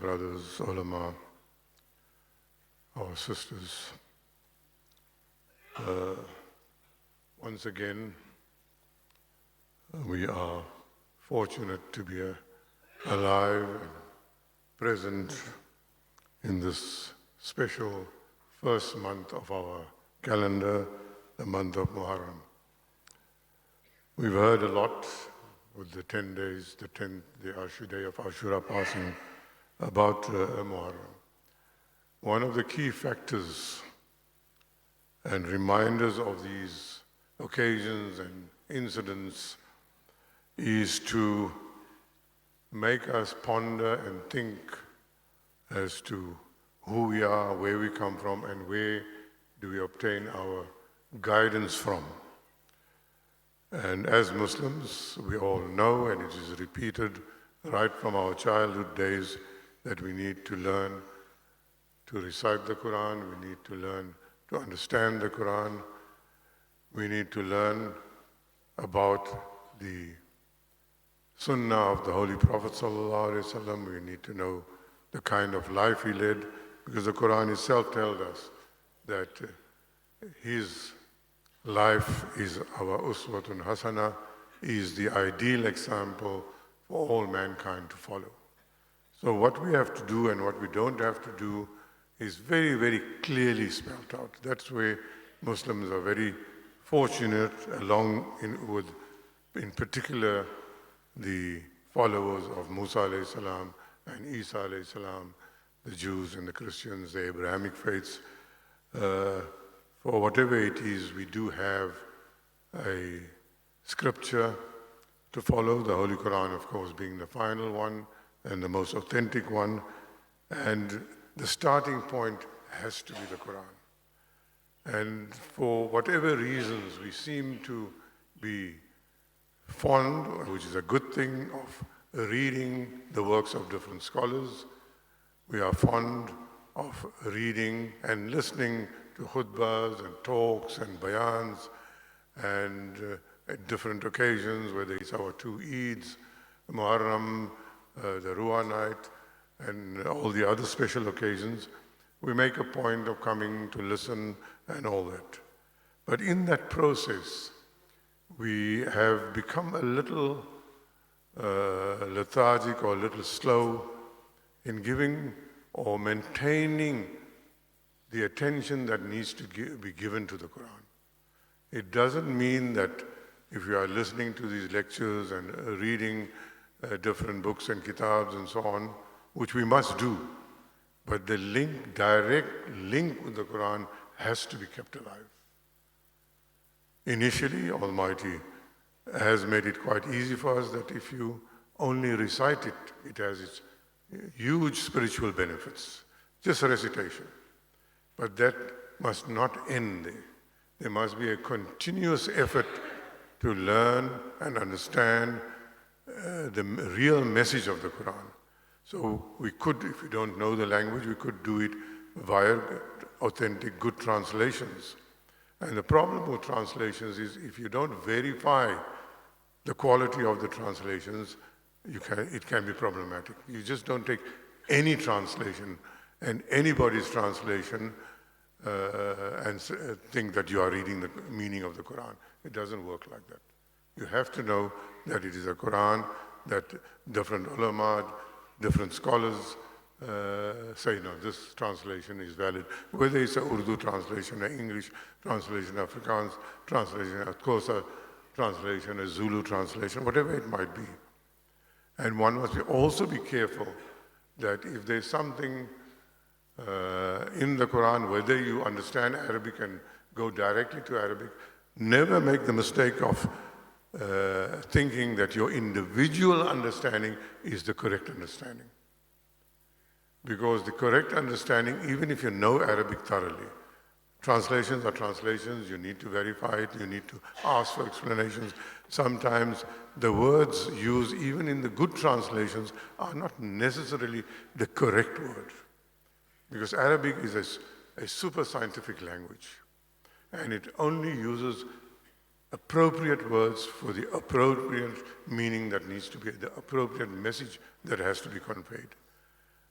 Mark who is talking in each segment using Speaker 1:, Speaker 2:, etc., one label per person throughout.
Speaker 1: brothers, ulama, our sisters. Once again, we are fortunate to be alive and present in this special first month of our calendar, the month of Muharram. We've heard a lot with the 10 days, the day of Ashura passing, about Muharram. One of the key factors and reminders of these occasions and incidents is to make us ponder and think as to who we are, where we come from, and where do we obtain our guidance from. And as Muslims, we all know, and it is repeated right from our childhood days, that we need to learn to recite the Quran, we need to learn to understand the Quran, we need to learn about the Sunnah of the Holy Prophet ﷺ, we need to know the kind of life he led, because the Quran itself tells us that his life is our uswatun hasana, is the ideal example for all mankind to follow. So what we have to do and what we don't have to do is very, very clearly spelled out. That's where Muslims are very fortunate, in particular, the followers of Musa alayhi salam and Isa alayhi salam, the Jews and the Christians, the Abrahamic faiths. For whatever it is, we do have a scripture to follow, the Holy Quran, of course, being the final one and the most authentic one. And the starting point has to be the Quran. And for whatever reasons, we seem to be fond, which is a good thing, of reading the works of different scholars. We are fond of reading and listening to khutbahs and talks and bayans, and at different occasions, whether it's our two Eids, Muharram, the Ruah night, and all the other special occasions, we make a point of coming to listen and all that. But in that process, we have become a little lethargic or a little slow in giving or maintaining the attention that needs to be given to the Quran. It doesn't mean that if you are listening to these lectures and reading different books and kitabs and so on, which we must do, but the direct link with the Quran has to be kept alive. Initially, Almighty has made it quite easy for us that if you only recite it, it has its huge spiritual benefits, just recitation. But that must not end there. There must be a continuous effort to learn and understand the real message of the Quran. So we could, if we don't know the language, we could do it via authentic, good translations. And the problem with translations is if you don't verify the quality of the translations, it can be problematic. You just don't take any translation and anybody's translation and think that you are reading the meaning of the Quran. It doesn't work like that. You have to know that it is a Quran, that different ulama, different scholars say, no, this translation is valid. Whether it's an Urdu translation, an English translation, Afrikaans translation, of course a translation, a Zulu translation, whatever it might be. And one must also be careful that if there's something in the Quran, whether you understand Arabic and go directly to Arabic, never make the mistake of thinking that your individual understanding is the correct understanding. Because the correct understanding, even if you know Arabic thoroughly, translations are translations, you need to verify it, you need to ask for explanations. Sometimes the words used, even in the good translations, are not necessarily the correct word. Because Arabic is a super scientific language, and it only uses appropriate words for the appropriate meaning that needs to be, the appropriate message that has to be conveyed.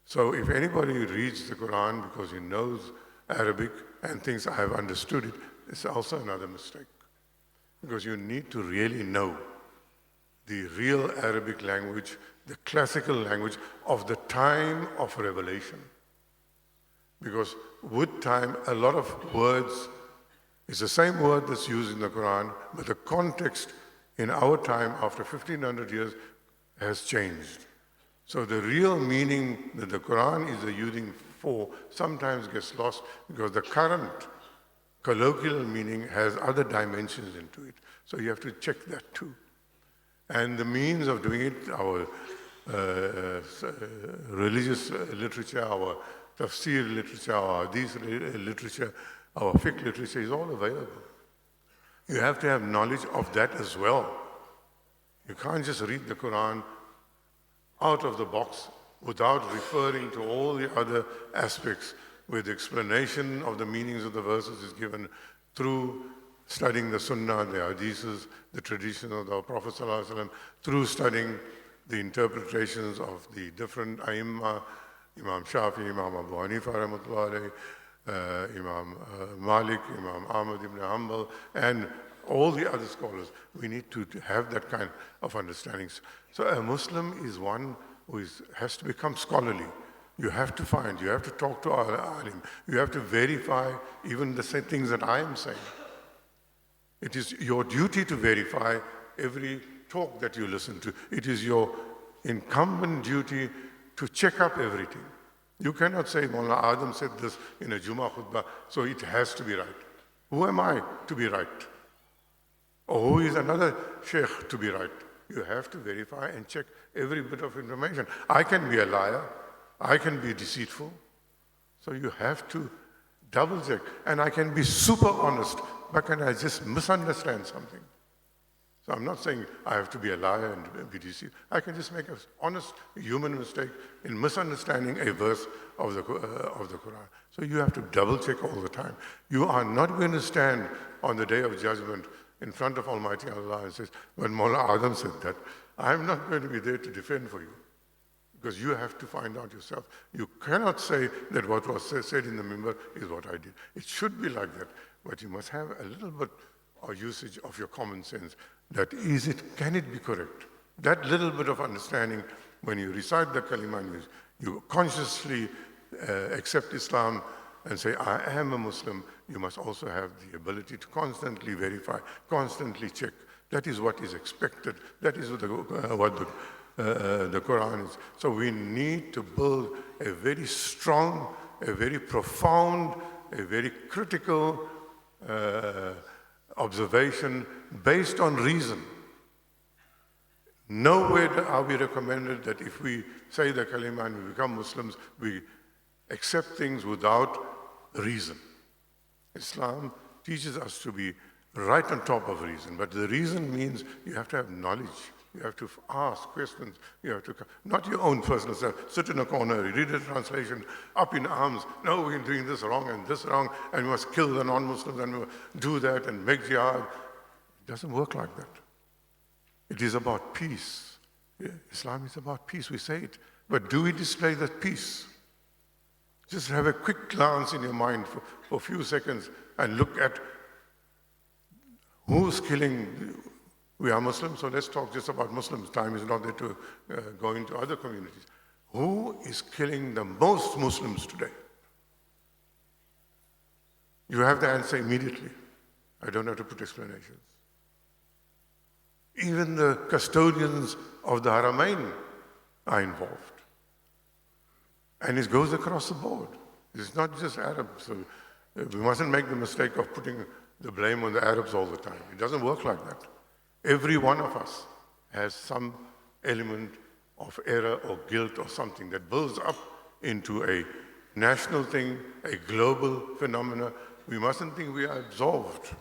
Speaker 1: So if anybody reads the Quran because he knows Arabic and thinks I have understood it, it's also another mistake. Because you need to really know the real Arabic language, the classical language of the time of revelation. Because with time, a lot of words, it's the same word that's used in the Quran, but the context in our time, after 1500 years, has changed. So the real meaning that the Quran is using for sometimes gets lost because the current colloquial meaning has other dimensions into it. So you have to check that too. And the means of doing it, our religious literature, our tafsir literature, our hadith literature, our fiqh literature is all available. You have to have knowledge of that as well. You can't just read the Quran out of the box without referring to all the other aspects where the explanation of the meanings of the verses is given through studying the Sunnah, the Hadiths, the tradition of the Prophet ﷺ, through studying the interpretations of the different A'immah, Imam Shafi, Imam Abu Hanifa, rahmatullahi alayhi, Imam Malik, Imam Ahmad ibn Hanbal, and all the other scholars. We need to have that kind of understanding. So a Muslim is one who has to become scholarly. You have to find, you have to talk to our alim, you have to verify even the same things that I am saying. It is your duty to verify every talk that you listen to. It is your incumbent duty to check up everything. You cannot say, Maulana Adam said this in a Jummah khutbah, so it has to be right. Who am I to be right? Or who is another sheikh to be right? You have to verify and check every bit of information. I can be a liar. I can be deceitful. So you have to double check. And I can be super honest, but can I just misunderstand something? So I'm not saying I have to be a liar and be deceived. I can just make an honest human mistake in misunderstanding a verse of the Quran. So you have to double check all the time. You are not going to stand on the day of judgment in front of Almighty Allah and says, when Maulana Adam said that, I'm not going to be there to defend for you. Because you have to find out yourself. You cannot say that what was said in the mimbar is what I did. It should be like that. But you must have a little bit of usage of your common sense. That is it, can it be correct? That little bit of understanding, when you recite the kalima, you consciously accept Islam and say, I am a Muslim, you must also have the ability to constantly verify, constantly check. That is what is expected. That is what the Quran is. So we need to build a very strong, a very profound, a very critical observation based on reason. Nowhere are we recommended that if we say the kalima and we become Muslims, we accept things without reason. Islam teaches us to be right on top of reason, but the reason means you have to have knowledge. You have to ask questions. You have to, not your own personal self, sit in a corner, read a translation, up in arms. No, we're doing this wrong, and we must kill the non-Muslims, and we must do that, and make jihad. It doesn't work like that. It is about peace. Yeah, Islam is about peace, we say it. But do we display that peace? Just have a quick glance in your mind for a few seconds and look at who's killing. We are Muslims, so let's talk just about Muslims. Time is not there to go into other communities. Who is killing the most Muslims today? You have the answer immediately. I don't have to put explanations. Even the custodians of the Haramain are involved. And it goes across the board. It's not just Arabs. So we mustn't make the mistake of putting the blame on the Arabs all the time. It doesn't work like that. Every one of us has some element of error or guilt or something that builds up into a national thing, a global phenomena. We mustn't think we are absolved.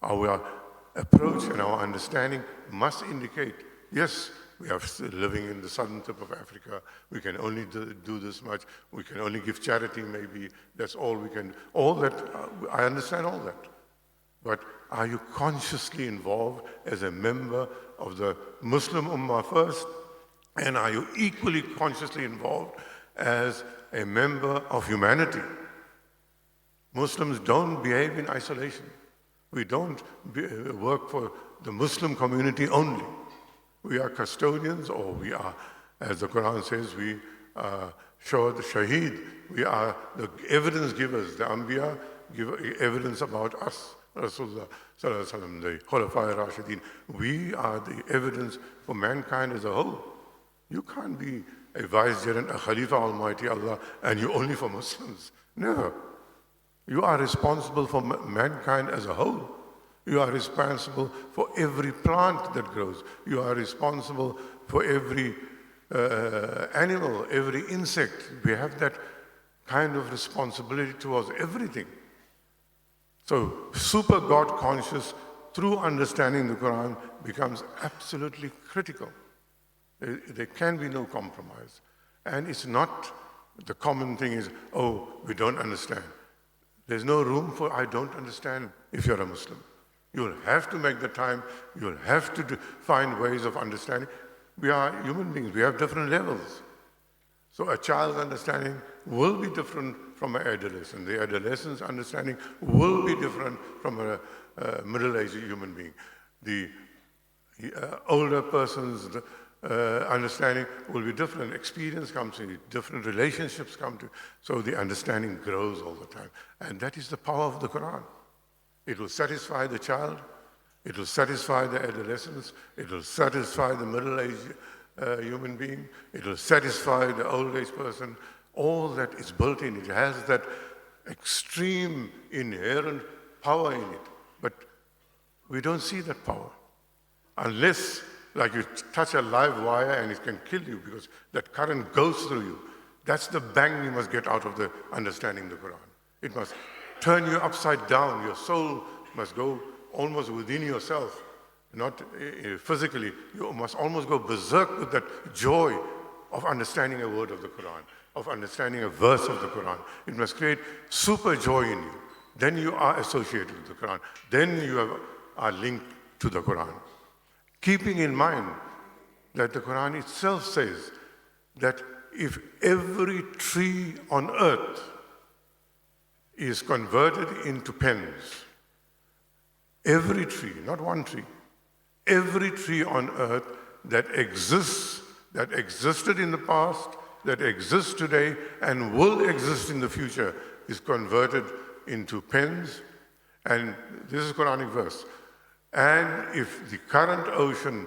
Speaker 1: Our approach and our understanding must indicate, yes, we are living in the southern tip of Africa. We can only do this much. We can only give charity, maybe. That's all we can. All that, I understand all that. But are you consciously involved as a member of the Muslim Ummah first And are you equally consciously involved as a member of humanity? Muslims don't behave in isolation. We don't work for the Muslim community only. We are custodians, or we are, as the Quran says, we are the shaheed. We are the evidence givers. The Anbiya give evidence about us. Rasulullah Sallallahu Alaihi Wasallam, the Khulafa Rashidin. We are the evidence for mankind as a whole. You can't be a vicegerent, a Khalifa Almighty Allah, and you only for Muslims. Never. You are responsible for mankind as a whole. You are responsible for every plant that grows. You are responsible for every animal, every insect. We have that kind of responsibility towards everything. So, super God conscious through understanding the Quran becomes absolutely critical. There can be no compromise. And it's not the common thing is, oh, we don't understand. There's no room for I don't understand if you're a Muslim. You'll have to make the time. You'll have to find ways of understanding. We are human beings. We have different levels. So a child's understanding will be different from an adolescent. The adolescent's understanding will be different from a middle-aged human being. The older person's understanding will be different. Experience comes in, different relationships come to, so the understanding grows all the time. And that is the power of the Quran. It will satisfy the child, it will satisfy the adolescents, it will satisfy the middle-aged human being, it will satisfy the old-age person. All that is built in. It has that extreme inherent power in it. But we don't see that power. Unless, like you touch a live wire and it can kill you because that current goes through you. That's the bang you must get out of the understanding the Quran. It must turn you upside down. Your soul must go almost within yourself, not physically. You must almost go berserk with that joy of understanding a word of the Quran, of understanding a verse of the Quran. It must create super joy in you. Then you are associated with the Quran. Then you are linked to the Quran. Keeping in mind that the Quran itself says that if every tree on earth is converted into pens, every tree, not one tree, every tree on earth that exists, that existed in the past, that exists today, and will exist in the future, is converted into pens. And this is a Quranic verse. And if the current ocean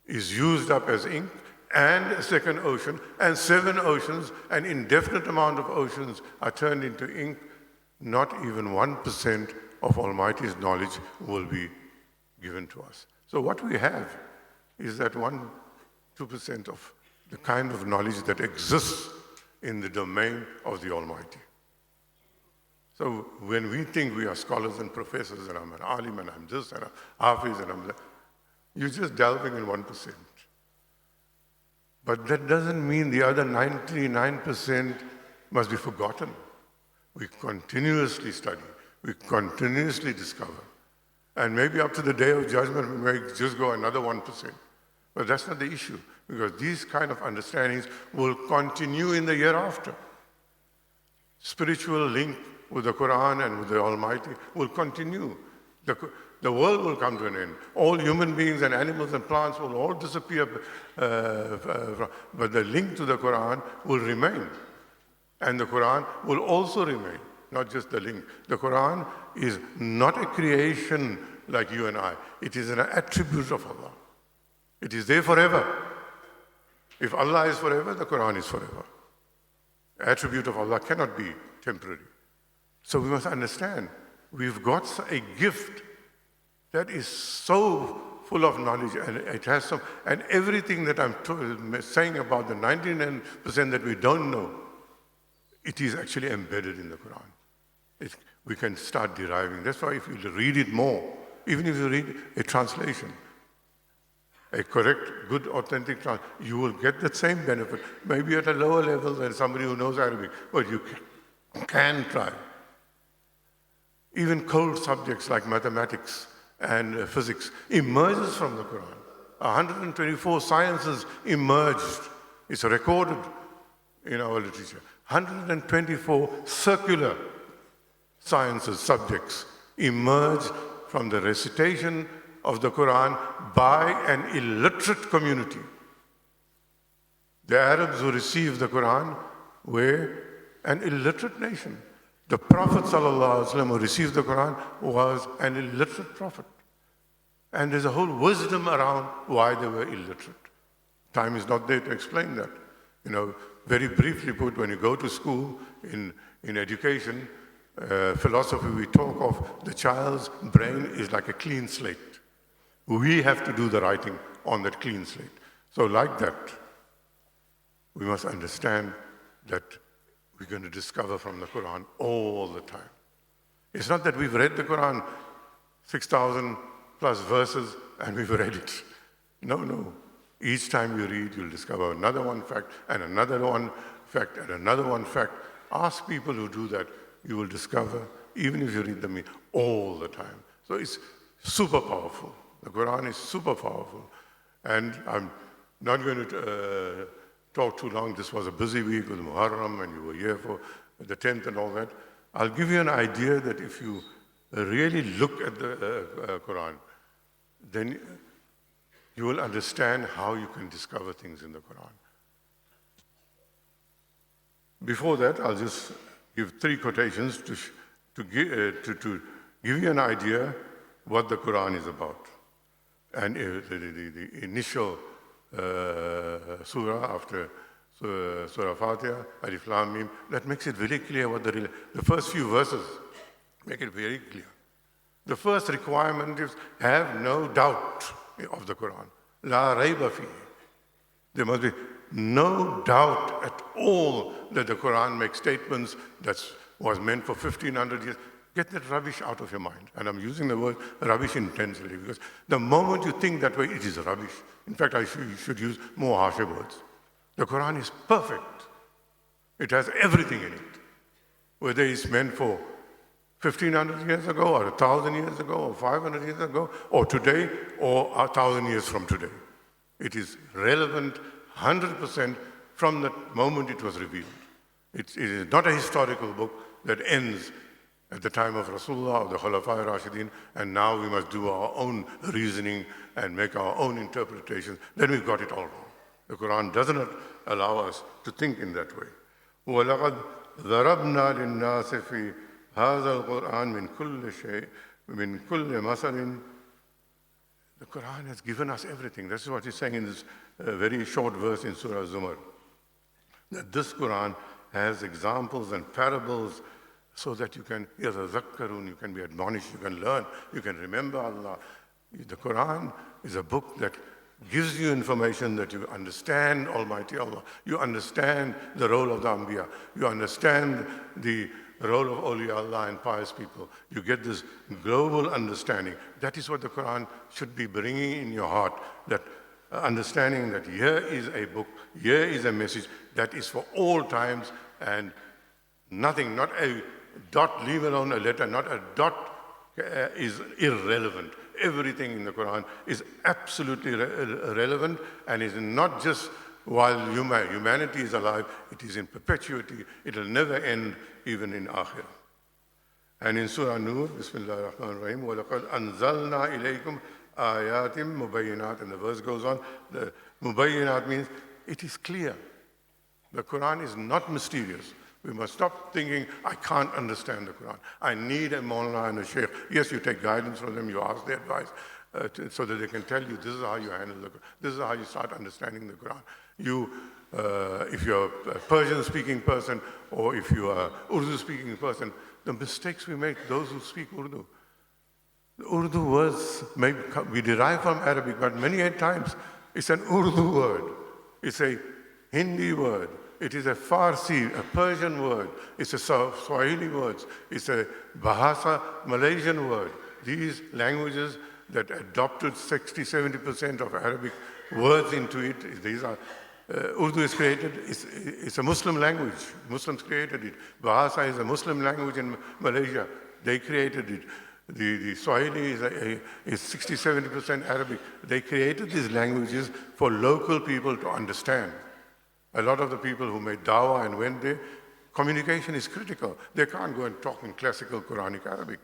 Speaker 1: is used up as ink, and a second ocean, and 7 oceans, an indefinite amount of oceans are turned into ink, not even 1% of Almighty's knowledge will be given to us. So what we have is that 1-2% of the kind of knowledge that exists in the domain of the Almighty. So when we think we are scholars and professors, and I'm an alim, and I'm this, and I'm hafiz, and I'm that, you're just delving in 1%. But that doesn't mean the other 99% must be forgotten. We continuously study. We continuously discover. And maybe up to the day of judgment, we may just go another 1%. But that's not the issue, because these kind of understandings will continue in the year after. Spiritual link with the Quran and with the Almighty will continue. The world will come to an end. All human beings and animals and plants will all disappear, but the link to the Quran will remain. And the Quran will also remain, not just the link. The Quran is not a creation like you and I. It is an attribute of Allah. It is there forever. If Allah is forever, the Quran is forever. The attribute of Allah cannot be temporary. So we must understand, we've got a gift that is so full of knowledge, and it has some, and everything that I'm saying about the 99% that we don't know, it is actually embedded in the Quran. We can start deriving. That's why if you read it more, even if you read a translation, a correct, good, authentic translation, you will get the same benefit, maybe at a lower level than somebody who knows Arabic, but you can try. Even cold subjects like mathematics and physics emerges from the Quran. 124 sciences emerged. It's recorded in our literature. 124 circular sciences, subjects, emerged from the recitation of the Quran by an illiterate community. The Arabs who received the Quran were an illiterate nation. The Prophet ﷺ who received the Quran was an illiterate prophet. And there's a whole wisdom around why they were illiterate. Time is not there to explain that. Very briefly put, when you go to school in education, philosophy, we talk of the child's brain is like a clean slate. We have to do the writing on that clean slate. So like that, we must understand that we're going to discover from the Quran all the time. It's not that we've read the Quran, 6,000 plus verses, and we've read it. No. Each time you read, you'll discover another one fact, and another one fact, and another one fact. Ask people who do that. You will discover, even if you read them all the time. So it's super powerful. The Quran is super powerful. And I'm not going to talk too long. This was a busy week with Muharram, and you were here for the 10th and all that. I'll give you an idea that if you really look at the Quran, then you will understand how you can discover things in the Quran. Before that, I'll just give 3 quotations to give you an idea what the Quran is about. And the initial surah after Surah Fatiha, Alif Lam Mim, that makes it very clear what the first few verses make it very clear. The first requirement is have no doubt of the Quran. La rayba fihi. There must be no doubt at all that the Quran makes statements that was meant for 1,500 years. Get that rubbish out of your mind. And I'm using the word rubbish intentionally because the moment you think that way, it is rubbish. In fact, I should use more harsher words. The Quran is perfect. It has everything in it. Whether it's meant for 1,500 years ago, or 1,000 years ago, or 500 years ago, or today, or 1,000 years from today. It is relevant 100% from the moment it was revealed. It is not a historical book that ends at the time of Rasulullah or the Khulafa Rashidin, and now we must do our own reasoning and make our own interpretations. Then we've got it all wrong. The Quran does not allow us to think in that way. وَلَقَدْ ضَرَبْنَا لِلنَّاسِ فِي هَذَا الْقُرْآنِ مِنْ كُلِّ شَيْءٍ مِنْ كُلِّ مَثَلٍ. The Quran has given us everything. This is what he's saying in this very short verse in Surah Zumar. That this Quran has examples and parables so that you can, you can be admonished, you can learn, you can remember Allah. The Quran is a book that gives you information that you understand Almighty Allah. You understand the role of the Anbiya. You understand the role of awliya Allah and pious people. You get this global understanding. That is what the Quran should be bringing in your heart, that understanding that here is a book, here is a message that is for all times, and nothing, not a dot, leave alone a letter, not a dot is irrelevant. Everything in the Quran is absolutely relevant and is not just while humanity is alive, it is in perpetuity. It will never end, even in Akhirah. And in Surah Nur, Bismillah ar-Rahman ar-Rahim, وَلَقَدْ أَنزَلْنَا إِلَيْكُمْ آيَاتٍ مُبَيِّنَاتٍ. And the verse goes on. The mubayyinat means it is clear. The Quran is not mysterious. We must stop thinking, I can't understand the Quran. I need a moulana and a sheikh. Yes, you take guidance from them, you ask their advice, so that they can tell you this is how you handle the Quran. This is how you start understanding the Quran. If you're a Persian-speaking person, or if you are Urdu-speaking person, the mistakes we make, those who speak Urdu. The Urdu words we derive from Arabic, but many times it's an Urdu word. It's a Hindi word. It is a Farsi, a Persian word. It's a Swahili word. It's a Bahasa Malaysian word. These languages that adopted 60-70% of Arabic words into it, these are, Urdu is created, it's a Muslim language. Muslims created it. Bahasa is a Muslim language in Malaysia. They created it. The Swahili is 60-70% Arabic. They created these languages for local people to understand. A lot of the people who made dawah and went there, communication is critical. They can't go and talk in classical Quranic Arabic.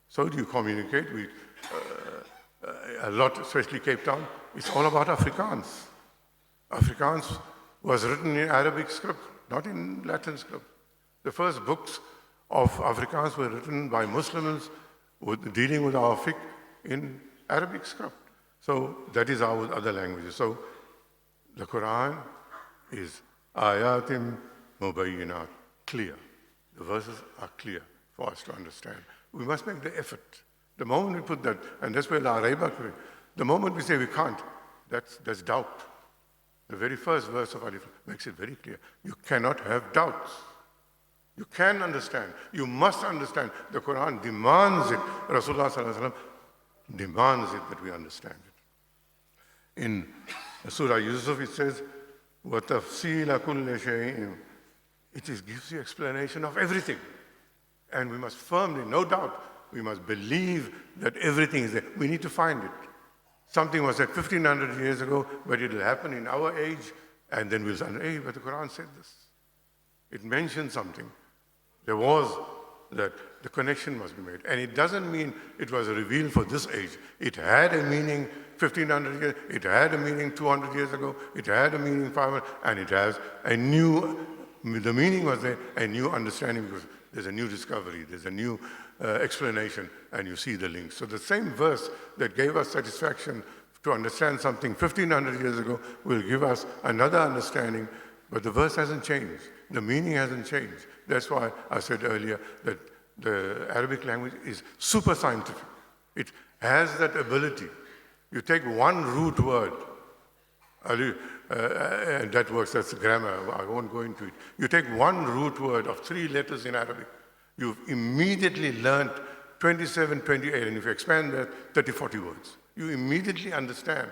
Speaker 1: So do you communicate with a lot, especially Cape Town? It's all about Afrikaans. Afrikaans was written in Arabic script, not in Latin script. The first books of Afrikaans were written by Muslims dealing with our fiqh in Arabic script. So that is our other languages. So the Quran is ayatim mubayyinat, clear. The verses are clear for us to understand. We must make the effort. The moment we put that, and that's where la rayba, the moment we say we can't, that's doubt. The very first verse of Alif makes it very clear. You cannot have doubts. You can understand. You must understand. The Quran demands it. Rasulullah sallallahu alaihi wasallam demands it that we understand it. In Surah Yusuf it says, وَتَفْصِيلَ كُلِّ شَيْءٍ. It gives you explanation of everything. And we must firmly, no doubt, we must believe that everything is there. We need to find it. Something was said 1,500 years ago, but it will happen in our age, and then we'll say, hey, but the Quran said this. It mentioned something. There was that the connection must be made. And it doesn't mean it was revealed for this age. It had a meaning 1,500 years, it had a meaning 200 years ago, it had a meaning 500, and it has a new, the meaning was there, a new understanding, because there's a new discovery, there's a new explanation, and you see the link. So the same verse that gave us satisfaction to understand something 1,500 years ago will give us another understanding, but the verse hasn't changed. The meaning hasn't changed. That's why I said earlier that the Arabic language is super scientific. It has that ability. You take one root word, and that works, that's grammar, I won't go into it. You take one root word of 3 letters in Arabic, you've immediately learned 27, 28, and if you expand that, 30, 40 words. You immediately understand.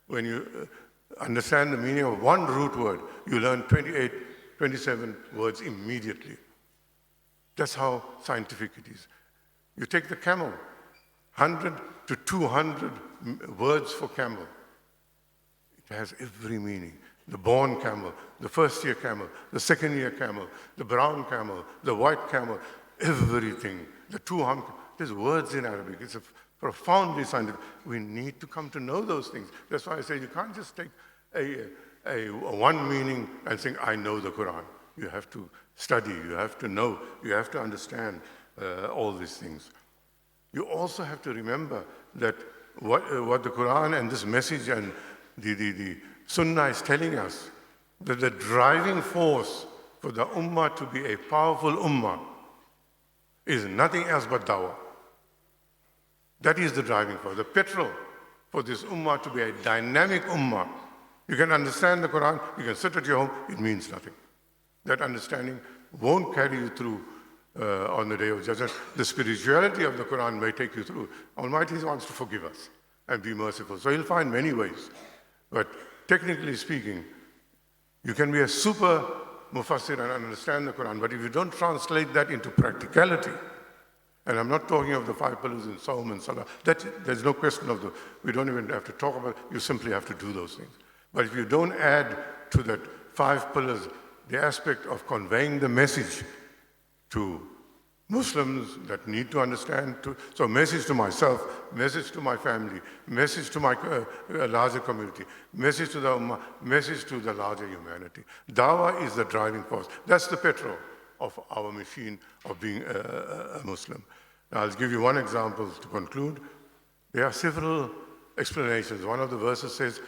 Speaker 1: When you understand the meaning of one root word, you learn 28, 27 words immediately. That's how scientific it is. You take the camel, 100 to 200 words for camel. It has every meaning. The born camel, the first-year camel, the second-year camel, the brown camel, the white camel, everything. The 200, there's words in Arabic. It's a profoundly scientific. We need to come to know those things. That's why I say you can't just take a one meaning and think, I know the Quran. You have to study, you have to know, you have to understand all these things. You also have to remember that what the Quran and this message and the Sunnah is telling us, that the driving force for the Ummah to be a powerful Ummah is nothing else but dawah. That is the driving force, the petrol for this Ummah to be a dynamic Ummah. You can understand the Quran, you can sit at your home, it means nothing. That understanding won't carry you through on the day of judgment. The spirituality of the Quran may take you through. Almighty wants to forgive us and be merciful. So He'll find many ways. But technically speaking, you can be a super mufassir and understand the Quran, but if you don't translate that into practicality, and I'm not talking of the 5 pillars in Sawm and Salah, there's no question of we don't even have to talk about it, you simply have to do those things. But if you don't add to that 5 pillars the aspect of conveying the message to Muslims that need to understand, so message to myself, message to my family, message to my larger community, message to the Ummah, message to the larger humanity. Dawah is the driving force. That's the petrol of our machine of being a Muslim. Now, I'll give you one example to conclude. There are several explanations. One of the verses says,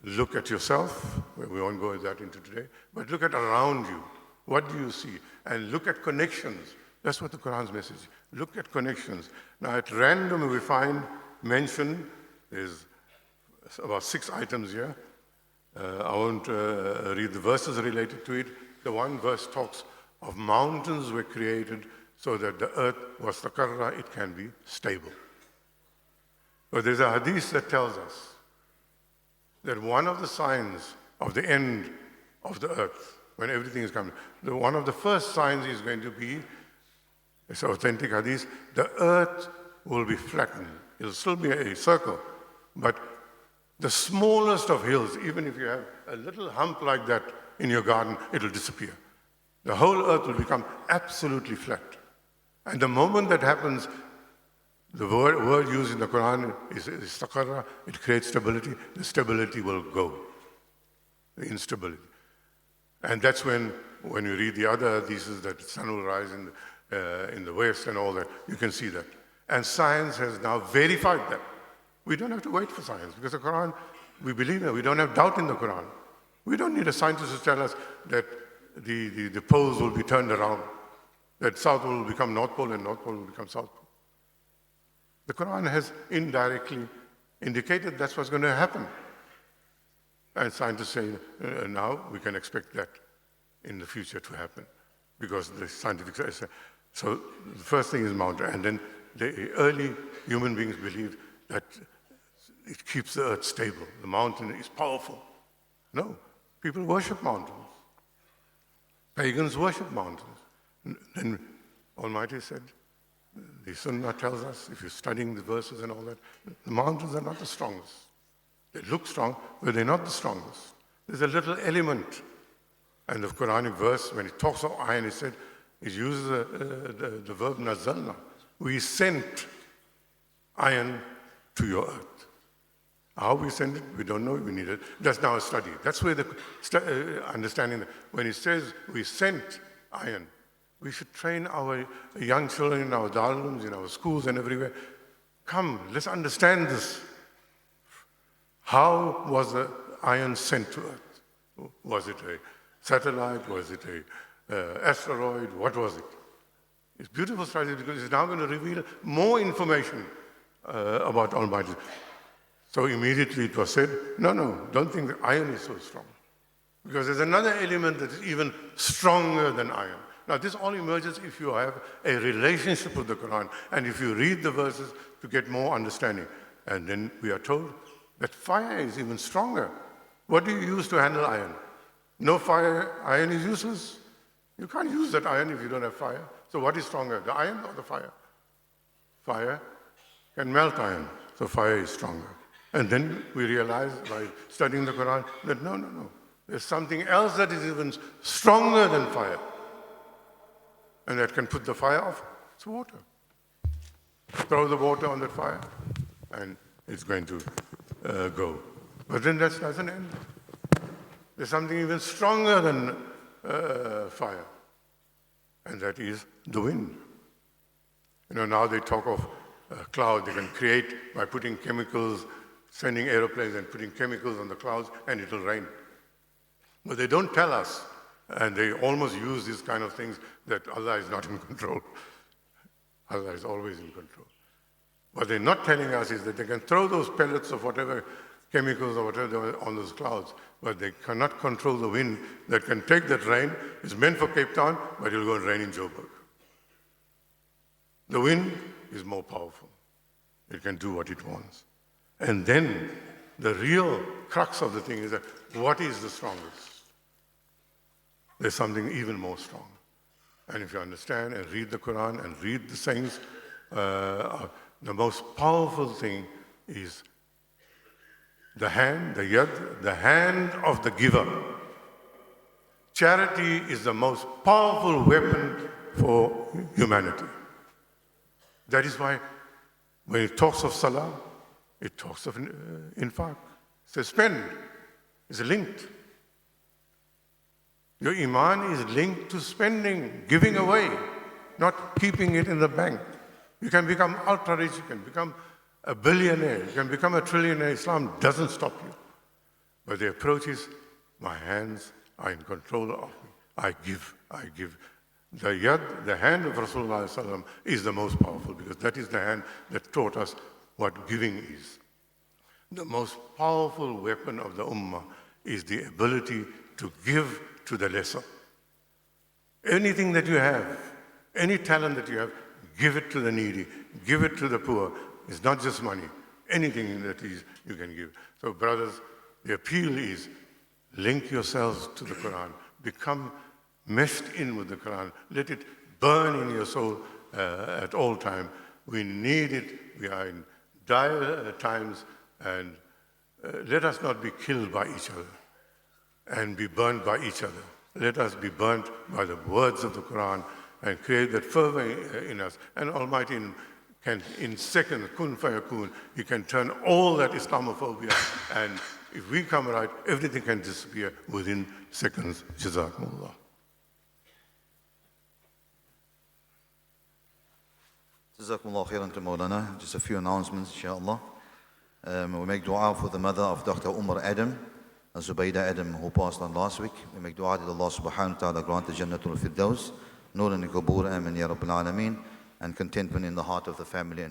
Speaker 1: look at yourself. We won't go that into today, but look at around you. What do you see? And look at connections. That's what the Quran's message is. Look at connections. Now, at random, we find mentioned, there's about 6 items here. I won't read the verses related to it. The one verse talks of mountains were created so that the earth was takarra, it can be stable. But there's a hadith that tells us that one of the signs of the end of the earth, when everything is coming, one of the first signs is going to be, it's authentic hadith, the earth will be flattened. It'll still be a circle, but the smallest of hills, even if you have a little hump like that in your garden, it'll disappear. The whole earth will become absolutely flat. And the moment that happens, the word used in the Quran is istaqarra. It creates stability. The stability will go, the instability. And that's when you read the other hadiths that the sun will rise in the west and all that, you can see that. And science has now verified that. We don't have to wait for science because the Quran, we believe in it. We don't have doubt in the Quran. We don't need a scientist to tell us that the poles will be turned around, that South Pole will become North Pole and North Pole will become South Pole. The Quran has indirectly indicated that's what's going to happen. And scientists say now we can expect that in the future to happen because the scientific. So the first thing is mountain, and then the early human beings believed that it keeps the earth stable. The mountain is powerful. No, people worship mountains. Pagans worship mountains. Then Almighty said, the Sunnah tells us, if you're studying the verses and all that, the mountains are not the strongest. They look strong, but they're not the strongest. There's a little element. And the Quranic verse, when it talks of iron, it uses the verb nazalna. We sent iron to your earth. How we send it, we don't know, we need it. That's now a study. That's where the understanding, when it says we sent iron, we should train our young children in our darulums, in our schools and everywhere. Come, let's understand this. How was the iron sent to Earth? Was it a satellite? Was it an asteroid? What was it? It's beautiful study because it's now going to reveal more information about Almighty. So immediately it was said, no, don't think that iron is so strong. Because there's another element that is even stronger than iron. Now this all emerges if you have a relationship with the Quran and if you read the verses to get more understanding. And then we are told that fire is even stronger. What do you use to handle iron? No fire, iron is useless. You can't use that iron if you don't have fire. So what is stronger, the iron or the fire? Fire can melt iron, so fire is stronger. And then we realize by studying the Quran that no. There's something else that is even stronger than fire. And that can put the fire off. It's water. Throw the water on that fire and it's going to go. But then that doesn't end. There's something even stronger than fire. And that is the wind. Now they talk of cloud. They can create by putting chemicals, sending aeroplanes and putting chemicals on the clouds, and it'll rain. But they don't tell us, and they almost use these kind of things, that Allah is not in control. Allah is always in control. What they're not telling us is that they can throw those pellets of whatever chemicals or whatever on those clouds, but they cannot control the wind that can take that rain. It's meant for Cape Town, but it'll go and rain in Joburg. The wind is more powerful. It can do what it wants. And then the real crux of the thing is that what is the strongest? There's something even more strong. And if you understand and read the Quran and read the sayings, the most powerful thing is the hand, the yad, the hand of the giver. Charity is the most powerful weapon for humanity. That is why when it talks of salah, it talks of infaq. It says spend. It's linked. Your iman is linked to spending, giving away, not keeping it in the bank. You can become ultra rich, you can become a billionaire, you can become a trillionaire. Islam doesn't stop you. But the approach is, my hands are in control of me. I give. The yad, the hand of Rasulullah ﷺ is the most powerful because that is the hand that taught us what giving is. The most powerful weapon of the ummah is the ability to give to the lesser. Anything that you have, any talent that you have, give it to the needy, give it to the poor. It's not just money. Anything that is, you can give. So brothers, the appeal is link yourselves to the Quran. Become meshed in with the Quran. Let it burn in your soul at all time. We need it. We are in dire times, and let us not be killed by each other and be burnt by each other. Let us be burnt by the words of the Quran and create that fervor in us. And Almighty can, in seconds, kun fayakun, He can turn all that Islamophobia, and if we come right, everything can disappear within seconds. Jazakumullah.
Speaker 2: Jazakumullah khairan to Maulana. Just a few announcements, inshallah. We make dua for the mother of Dr. Umar Adam, Zubaydah Adam, who passed on last week. We make dua that Allah subhanahu wa ta'ala grant the Jannatul Firdaus, Nur in Qubur, Amin Ya Rabbil Alameen, and contentment in the heart of the family.